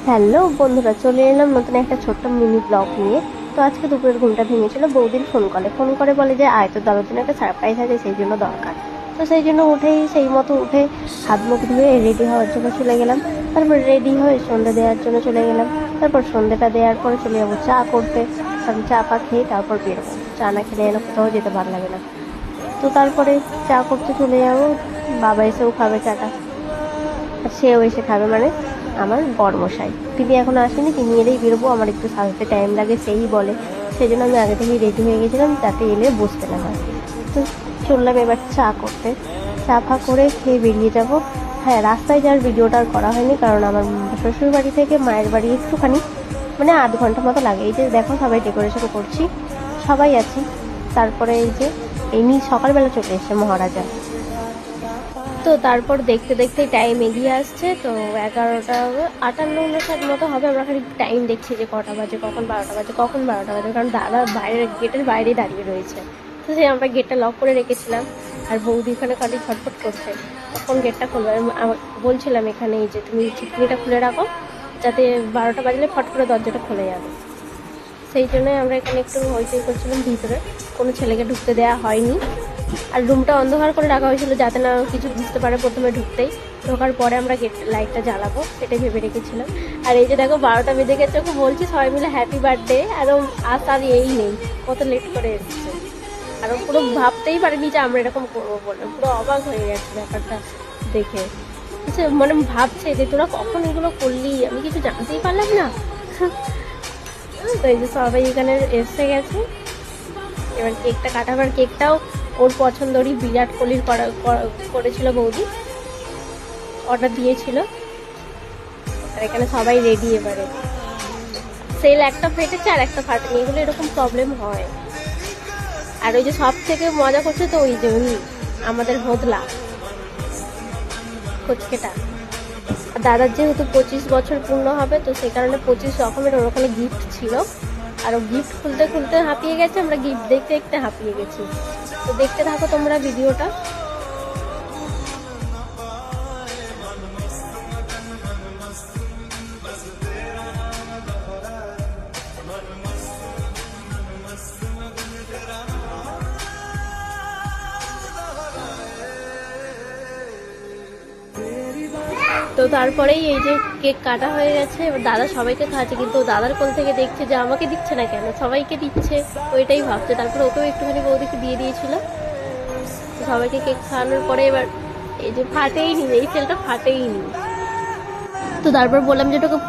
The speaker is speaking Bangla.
হ্যালো বন্ধুরা, চলে এলাম নতুন একটা ছোট্ট মিনি ব্লগ নিয়ে। তো আজকে দুপুরের ঘুমটা ভেঙেছিল বৌদির ফোন করে বলে যে আয়, তো দাদার জন্য একটা সারপ্রাইজ আছে, সেই জন্য দরকার। তো সেই জন্য সেই মতো উঠে হাত মুখ ধুয়ে রেডি হওয়ার জন্য চলে গেলাম। তারপর রেডি হয়ে সন্ধ্যা দেওয়ার জন্য চলে গেলাম। তারপর সন্ধ্যাটা দেওয়ার পরে চলে যাবো চা করতে, কারণ চা পা খেয়ে তারপর বেরোবো। চা না খেলে এনে কোথাও যেতে ভালো লাগে না। তো তারপরে চা করতে চলে যাবো। বাবা এসেও খাবে চাটা, আর সেও এসে খাবে, মানে আমার বড়মশাই। তিনি এখনো আসেনি, তিনি এলেই বেরোবো। আমার একটু সাজতে টাইম লাগে সেই বলে, সেই জন্য আমি আগে থেকেই রেডি হয়ে গেছিলাম যাতে এলে বসতে না হয়। তো চললাম এবার চা করতে। চা ফা করে খেয়ে বেরিয়ে যাব। হ্যাঁ, রাস্তায় যাওয়ার ভিডিওটা আর করা হয়নি, কারণ আমার শ্বশুর বাড়ি থেকে মায়ের বাড়ি একটুখানি, মানে আধ ঘন্টা মতো লাগে। এই যে দেখো, সবাই ডেকোরেশন করছি, সবাই আছি। তারপরে এই যে এমনি সকালবেলা চলে এসছে মহারাজা। তো তারপর দেখতে দেখতে টাইম এগিয়ে আসছে। তো 11:58 মতো হবে। আমরা খালি টাইম দেখছি যে কটা বাজে, কখন 12টা বাজে, কখন 12টা বাজে, কারণ দাদা বাইরের গেটের বাইরে দাঁড়িয়ে রয়েছে। তো সেই আমরা গেটটা লক করে রেখেছিলাম, আর বৌদি এখানে খালি ছটফট করছে কখন গেটটা খুলবে। আমি বলছিলাম এখানে যে তুমি চিকনিটা খুলে রাখো, যাতে 12টা বাজলে ফট করে দরজাটা খুলে যাবে। সেই জন্যই আমরা এখানে একটু হইচই করছিলাম। ভিতরে কোনো ছেলেকে ঢুকতে দেওয়া হয়নি, আর রুমটা অন্ধকার করে রাখা হয়েছিল যাতে না কিছু বুঝতে পারে প্রথমে ঢুকতেই। ঢোকার পরে আমরা গেট লাইটটা জ্বালাবো, সেটাই ভেবে রেখেছিলাম। আর এই যে দেখো 12টা বেজে গেছে, ওকে বলছি সবাই মিলে হ্যাপি বার্থডে, আর ও আসার এই নেই, কত লেট করে এসেছে। আর ও পুরো ভাবতেই পারেনি যে আমরা এরকম করবো বলে, পুরো অবাক হয়ে গেছে ব্যাপারটা দেখে। মানে ভাবছে যে তোরা কখন এগুলো করলি, আমি কিছু জানতেই পারলাম না। তো এই যে সবাই এখানে এসে গেছে, এবার কেকটা কাটাবার। কেকটাও ওর পছন্দরই বিরাট কোহলির করেছিল বৌদি, অর্ডার দিয়েছিল। আর এখানে সবাই রেডি। এবারে সেল একটা ফেটেছে আর একটা ফাটেনি, এগুলো এরকম প্রবলেম হয়। আর ওই যে সব থেকে মজা করছে তো ওই যে উনি আমাদের হোদলা কোচকেটা। দাদার যেহেতু 25 বছর পূর্ণ হবে, তো সেই কারণে 25 রকমের ওর ওখানে গিফট ছিল। আর ও গিফট খুলতে খুলতে হাঁপিয়ে গেছে, আমরা গিফট দেখতে দেখতে হাঁপিয়ে গেছি। তো দেখতে থাকো তোমরা ভিডিওটা। তো তারপরেই এই যে কেক কাটা হয়ে গেছে। এবার দাদা সবাইকে খাওয়াচ্ছে, কিন্তু দাদার কোল থেকে দেখছে যে আমাকে দিচ্ছে না কেন, সবাইকে দিচ্ছে, ওইটাই ভাবছে। তারপরে ওকেও একটুখানি বৌদিকে দিয়ে দিয়েছিল। সবাইকে কেক খাওয়ানোর পরে এবার এই যে ফাটেই নি, এই সেলটা ফাটেই নি। তো তারপর বললাম যে ওটাকে